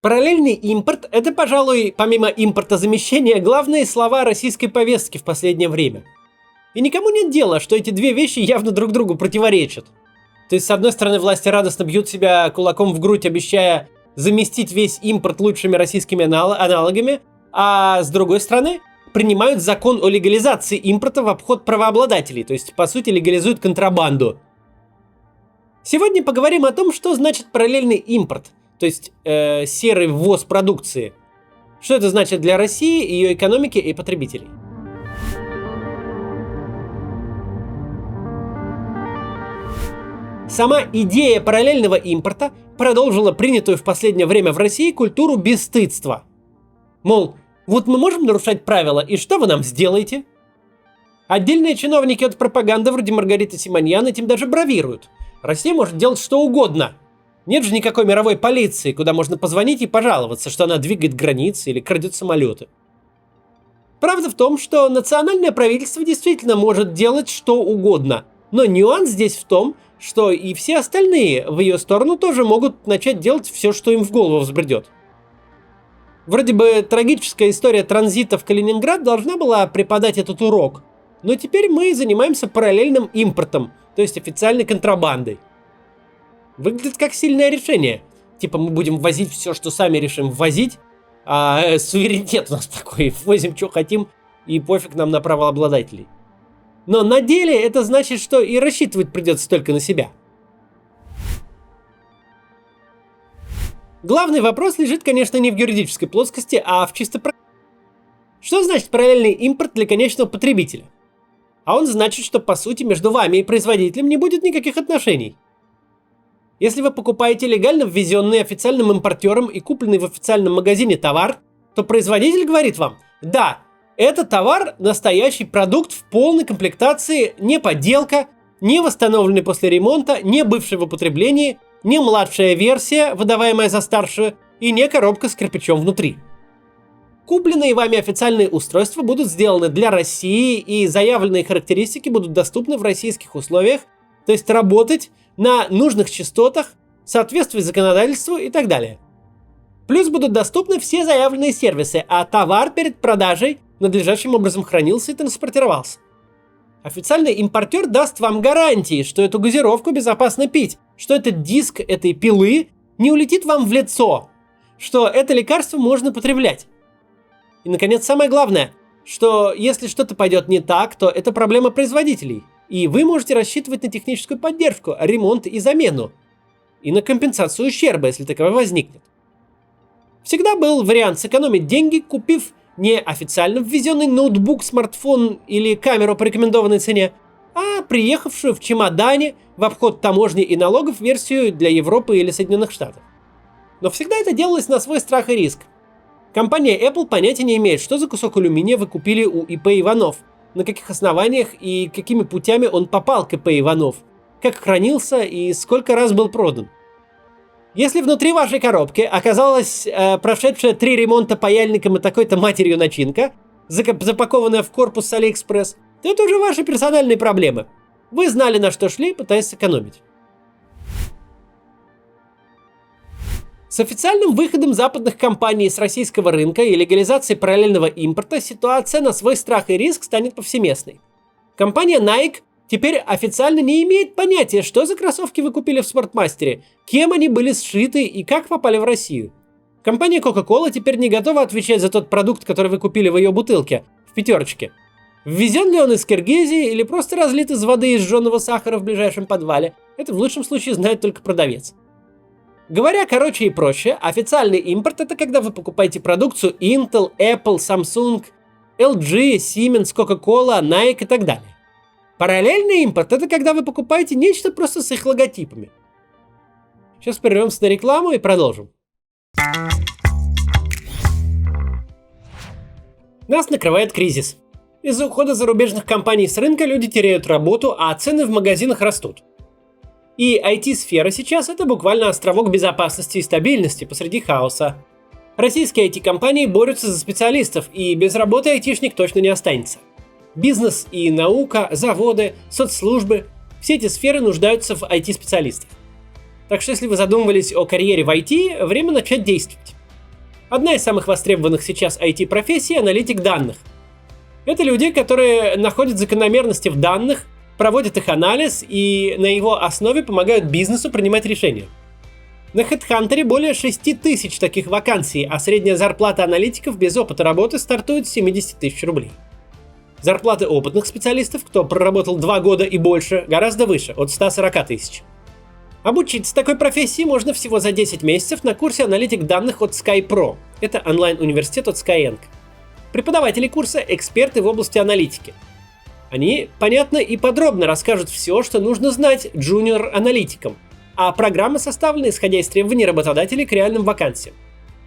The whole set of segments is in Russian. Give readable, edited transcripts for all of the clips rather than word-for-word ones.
Параллельный импорт – это, пожалуй, помимо импортозамещения, главные слова российской повестки в последнее время. И никому нет дела, что эти две вещи явно друг другу противоречат. То есть, с одной стороны, власти радостно бьют себя кулаком в грудь, обещая заместить весь импорт лучшими российскими аналогами, а с другой стороны, принимают закон о легализации импорта в обход правообладателей, то есть, по сути, легализуют контрабанду. Сегодня поговорим о том, что значит параллельный импорт, то есть серый ввоз продукции. Что это значит для России, ее экономики и потребителей. Сама идея параллельного импорта продолжила принятую в последнее время в России культуру бесстыдства. Мол, вот мы можем нарушать правила, и что вы нам сделаете? Отдельные чиновники от пропаганды, вроде Маргариты Симоньян, этим даже бравируют. Россия может делать что угодно. Нет же никакой мировой полиции, куда можно позвонить и пожаловаться, что она двигает границы или крадет самолеты. Правда в том, что национальное правительство действительно может делать что угодно. Но нюанс здесь в том, что и все остальные в ее сторону тоже могут начать делать все, что им в голову взбредет. Вроде бы трагическая история транзита в Калининград должна была преподать этот урок. Но теперь мы занимаемся параллельным импортом, то есть официальной контрабандой. Выглядит как сильное решение. Типа мы будем возить все, что сами решим ввозить, а суверенитет у нас такой, возим, что хотим, и пофиг нам на правообладателей. Но на деле это значит, что и рассчитывать придется только на себя. Главный вопрос лежит, конечно, не в юридической плоскости, а в чисто Что значит параллельный импорт для конечного потребителя? А он значит, что по сути между вами и производителем не будет никаких отношений. Если вы покупаете легально ввезенный официальным импортером и купленный в официальном магазине товар, то производитель говорит вам: да, это товар, настоящий продукт в полной комплектации, не подделка, не восстановленный после ремонта, не бывший в употреблении, не младшая версия, выдаваемая за старшую, и не коробка с кирпичом внутри. Купленные вами официальные устройства будут сделаны для России, и заявленные характеристики будут доступны в российских условиях, то есть работать на нужных частотах, соответствии законодательству и так далее. Плюс будут доступны все заявленные сервисы, а товар перед продажей надлежащим образом хранился и транспортировался. Официальный импортер даст вам гарантии, что эту газировку безопасно пить, что этот диск этой пилы не улетит вам в лицо, что это лекарство можно потреблять. И, наконец, самое главное, что если что-то пойдет не так, то это проблема производителей, и вы можете рассчитывать на техническую поддержку, ремонт и замену, и на компенсацию ущерба, если таковой возникнет. Всегда был вариант сэкономить деньги, купив не официально ввезенный ноутбук, смартфон или камеру по рекомендованной цене, а приехавшую в чемодане в обход таможни и налогов версию для Европы или Соединенных Штатов. Но всегда это делалось на свой страх и риск. Компания Apple понятия не имеет, что за кусок алюминия вы купили у ИП Иванов, на каких основаниях и какими путями он попал к ИП Иванов, как хранился и сколько раз был продан. Если внутри вашей коробки оказалась прошедшая 3 ремонта паяльником и такой-то матерью начинка, запакованная в корпус с Алиэкспресс, то это уже ваши персональные проблемы. Вы знали, на что шли, пытаясь сэкономить. С официальным выходом западных компаний с российского рынка и легализацией параллельного импорта ситуация на свой страх и риск станет повсеместной. Компания Nike теперь официально не имеет понятия, что за кроссовки вы купили в Спортмастере, кем они были сшиты и как попали в Россию. Компания Coca-Cola теперь не готова отвечать за тот продукт, который вы купили в ее бутылке, в пятерочке. Ввезен ли он из Киргизии или просто разлит из воды из жженого сахара в ближайшем подвале, это в лучшем случае знает только продавец. Говоря короче и проще, официальный импорт — это когда вы покупаете продукцию Intel, Apple, Samsung, LG, Siemens, Coca-Cola, Nike и так далее. Параллельный импорт — это когда вы покупаете нечто просто с их логотипами. Сейчас прервемся на рекламу и продолжим. Нас накрывает кризис. Из-за ухода зарубежных компаний с рынка люди теряют работу, а цены в магазинах растут. И IT-сфера сейчас — это буквально островок безопасности и стабильности посреди хаоса. Российские IT-компании борются за специалистов, и без работы айтишник точно не останется. Бизнес и наука, заводы, соцслужбы – все эти сферы нуждаются в IT-специалистах. Так что если вы задумывались о карьере в IT, время начать действовать. Одна из самых востребованных сейчас IT-профессий – аналитик данных. Это люди, которые находят закономерности в данных, проводят их анализ и на его основе помогают бизнесу принимать решения. На HeadHunter более 6000 таких вакансий, а средняя зарплата аналитиков без опыта работы стартует с 70 тысяч рублей. Зарплаты опытных специалистов, кто проработал 2 года и больше, гораздо выше, от 140 тысяч. Обучиться такой профессии можно всего за 10 месяцев на курсе «Аналитик данных» от SkyPro. Это онлайн-университет от Skyeng. Преподаватели курса – эксперты в области аналитики. Они понятно и подробно расскажут все, что нужно знать джуниор-аналитикам, а программа составлена исходя из требований работодателей к реальным вакансиям.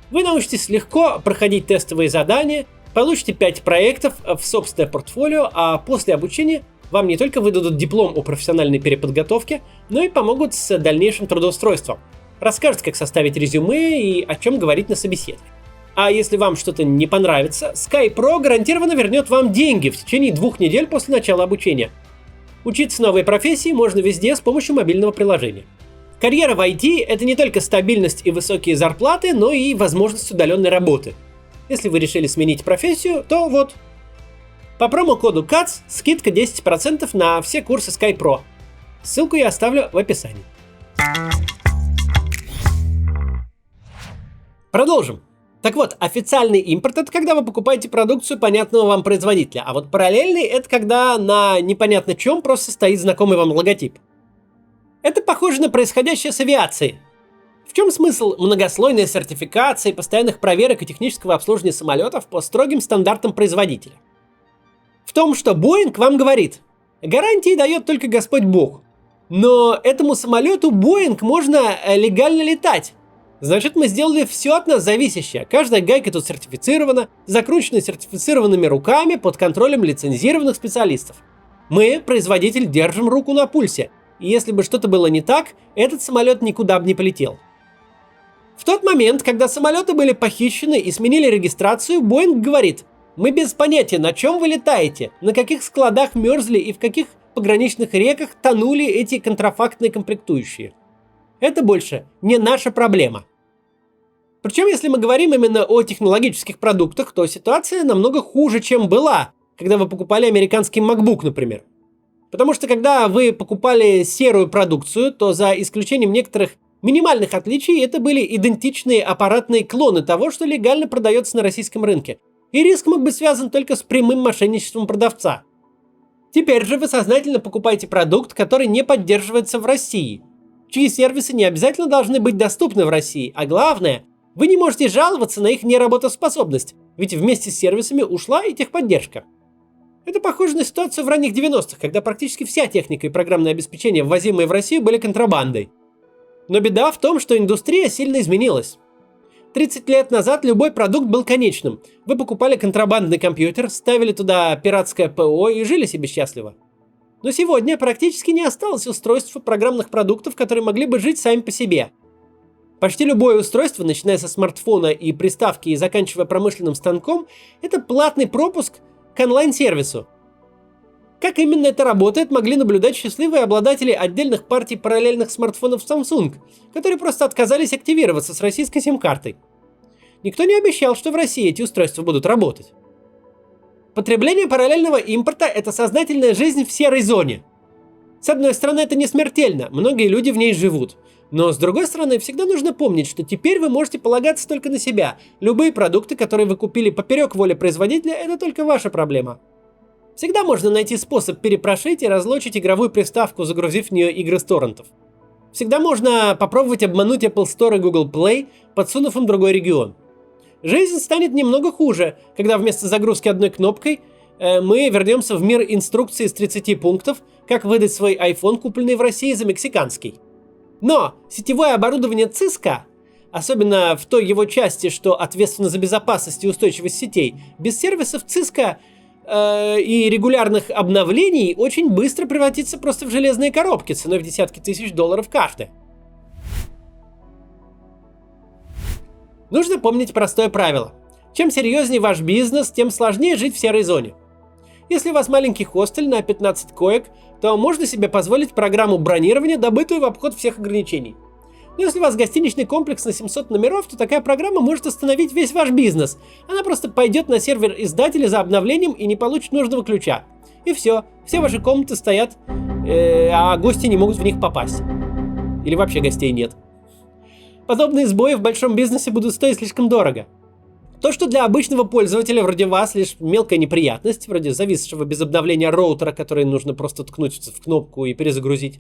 Вы научитесь легко проходить тестовые задания, получите 5 проектов в собственное портфолио, а после обучения вам не только выдадут диплом о профессиональной переподготовке, но и помогут с дальнейшим трудоустройством. Расскажут, как составить резюме и о чем говорить на собеседовании. А если вам что-то не понравится, SkyPro гарантированно вернет вам деньги в течение 2 недель после начала обучения. Учиться новой профессии можно везде с помощью мобильного приложения. Карьера в IT – это не только стабильность и высокие зарплаты, но и возможность удаленной работы. Если вы решили сменить профессию, то вот. По промокоду CATS скидка 10% на все курсы SkyPro. Ссылку я оставлю в описании. Продолжим. Так вот, официальный импорт – это когда вы покупаете продукцию понятного вам производителя, а вот параллельный – это когда на непонятно чем просто стоит знакомый вам логотип. Это похоже на происходящее с авиацией. В чем смысл многослойной сертификации, постоянных проверок и технического обслуживания самолетов по строгим стандартам производителя? В том, что Boeing вам говорит: гарантии дает только Господь Бог. Но этому самолету Boeing можно легально летать. Значит, мы сделали все от нас зависящее. Каждая гайка тут сертифицирована, закручена сертифицированными руками под контролем лицензированных специалистов. Мы, производитель, держим руку на пульсе. И если бы что-то было не так, этот самолет никуда бы не полетел. В тот момент, когда самолеты были похищены и сменили регистрацию, Boeing говорит: мы без понятия, на чем вы летаете, на каких складах мерзли и в каких пограничных реках тонули эти контрафактные комплектующие. Это больше не наша проблема. Причем, если мы говорим именно о технологических продуктах, то ситуация намного хуже, чем была, когда вы покупали американский MacBook, например. Потому что когда вы покупали серую продукцию, то за исключением некоторых минимальных отличий это были идентичные аппаратные клоны того, что легально продается на российском рынке. И риск мог быть связан только с прямым мошенничеством продавца. Теперь же вы сознательно покупаете продукт, который не поддерживается в России, чьи сервисы не обязательно должны быть доступны в России, а главное, вы не можете жаловаться на их неработоспособность, ведь вместе с сервисами ушла и техподдержка. Это похоже на ситуацию в ранних 90-х, когда практически вся техника и программное обеспечение, ввозимые в Россию, были контрабандой. Но беда в том, что индустрия сильно изменилась. 30 лет назад любой продукт был конечным. Вы покупали контрабандный компьютер, ставили туда пиратское ПО и жили себе счастливо. Но сегодня практически не осталось устройств и программных продуктов, которые могли бы жить сами по себе. Почти любое устройство, начиная со смартфона и приставки и заканчивая промышленным станком, это платный пропуск к онлайн-сервису. Как именно это работает, могли наблюдать счастливые обладатели отдельных партий параллельных смартфонов Samsung, которые просто отказались активироваться с российской сим-картой. Никто не обещал, что в России эти устройства будут работать. Потребление параллельного импорта – это сознательная жизнь в серой зоне. С одной стороны, это не смертельно, многие люди в ней живут. Но с другой стороны, всегда нужно помнить, что теперь вы можете полагаться только на себя. Любые продукты, которые вы купили поперек воли производителя, это только ваша проблема. Всегда можно найти способ перепрошить и разлочить игровую приставку, загрузив в нее игры с торрентов. Всегда можно попробовать обмануть Apple Store и Google Play, подсунув им другой регион. Жизнь станет немного хуже, когда вместо загрузки одной кнопкой мы вернемся в мир инструкции из 30 пунктов, как выдать свой iPhone, купленный в России за мексиканский. Но сетевое оборудование Cisco, особенно в той его части, что ответственно за безопасность и устойчивость сетей, без сервисов Cisco и регулярных обновлений очень быстро превратится просто в железные коробки ценой в десятки тысяч долларов каждая. Нужно помнить простое правило. Чем серьезнее ваш бизнес, тем сложнее жить в серой зоне. Если у вас маленький хостель на 15 коек, то можно себе позволить программу бронирования, добытую в обход всех ограничений. Но если у вас гостиничный комплекс на 700 номеров, то такая программа может остановить весь ваш бизнес. Она просто пойдет на сервер издателя за обновлением и не получит нужного ключа. И все ваши комнаты стоят, а гости не могут в них попасть. Или вообще гостей нет. Подобные сбои в большом бизнесе будут стоить слишком дорого. То, что для обычного пользователя вроде вас лишь мелкая неприятность, вроде зависшего без обновления роутера, который нужно просто ткнуть в кнопку и перезагрузить,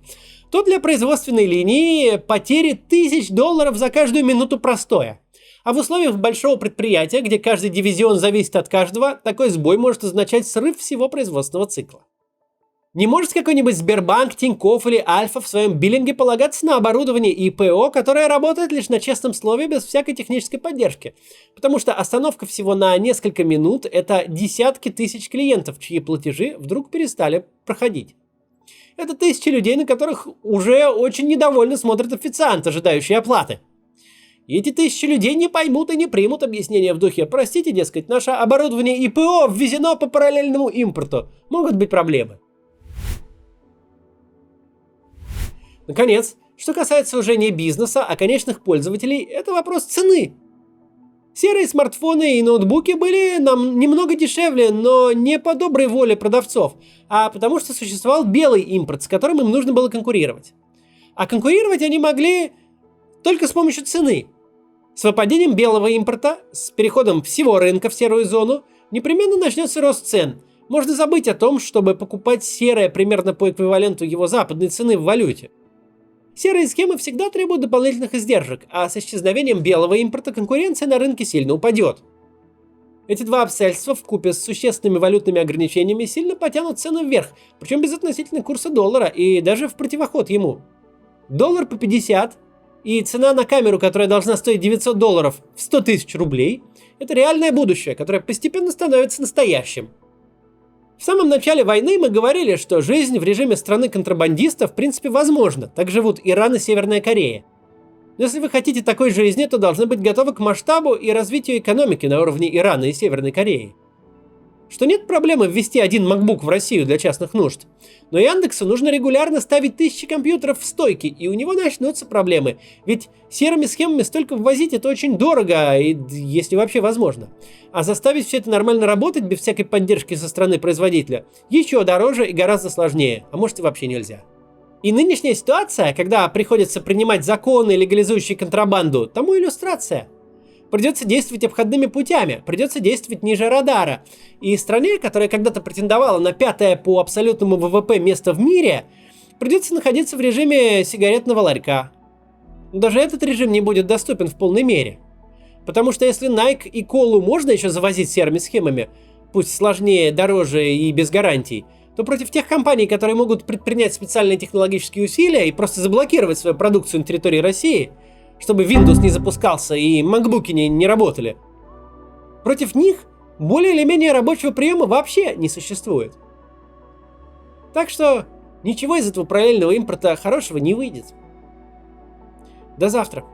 то для производственной линии потери $1000 за каждую минуту простоя. А в условиях большого предприятия, где каждый дивизион зависит от каждого, такой сбой может означать срыв всего производственного цикла. Не может какой-нибудь Сбербанк, Тинькофф или Альфа в своем биллинге полагаться на оборудование и ПО, которое работает лишь на честном слове без всякой технической поддержки. Потому что остановка всего на несколько минут – это десятки тысяч клиентов, чьи платежи вдруг перестали проходить. Это тысячи людей, на которых уже очень недовольно смотрит официант, ожидающий оплаты. И эти тысячи людей не поймут и не примут объяснения в духе: простите, дескать, наше оборудование и ПО ввезено по параллельному импорту. Могут быть проблемы. Наконец, что касается уже не бизнеса, а конечных пользователей, это вопрос цены. Серые смартфоны и ноутбуки были нам немного дешевле, но не по доброй воле продавцов, а потому что существовал белый импорт, с которым им нужно было конкурировать. А конкурировать они могли только с помощью цены. С выпадением белого импорта, с переходом всего рынка в серую зону, непременно начнется рост цен. Можно забыть о том, чтобы покупать серое примерно по эквиваленту его западной цены в валюте. Серые схемы всегда требуют дополнительных издержек, а с исчезновением белого импорта конкуренция на рынке сильно упадет. Эти два обстоятельства вкупе с существенными валютными ограничениями сильно потянут цену вверх, причем безотносительно курса доллара и даже в противоход ему. Доллар по 50 и цена на камеру, которая должна стоить $900 в 100 тысяч рублей, это реальное будущее, которое постепенно становится настоящим. В самом начале войны мы говорили, что жизнь в режиме страны-контрабандиста в принципе возможна, так живут Иран и Северная Корея. Но если вы хотите такой жизни, то должны быть готовы к масштабу и развитию экономики на уровне Ирана и Северной Кореи. Что нет проблемы ввести один MacBook в Россию для частных нужд, но Яндексу нужно регулярно ставить тысячи компьютеров в стойки, и у него начнутся проблемы, ведь серыми схемами столько ввозить это очень дорого, если вообще возможно. А заставить все это нормально работать без всякой поддержки со стороны производителя еще дороже и гораздо сложнее, а может и вообще нельзя. И нынешняя ситуация, когда приходится принимать законы, легализующие контрабанду, тому иллюстрация. Придется действовать обходными путями, придется действовать ниже радара. И стране, которая когда-то претендовала на 5-е по абсолютному ВВП место в мире, придется находиться в режиме сигаретного ларька. Но даже этот режим не будет доступен в полной мере. Потому что если Nike и Колу можно еще завозить серыми схемами, пусть сложнее, дороже и без гарантий, то против тех компаний, которые могут предпринять специальные технологические усилия и просто заблокировать свою продукцию на территории России, чтобы Windows не запускался и MacBook'и не работали. Против них более или менее рабочего приема вообще не существует. Так что ничего из этого параллельного импорта хорошего не выйдет. До завтра.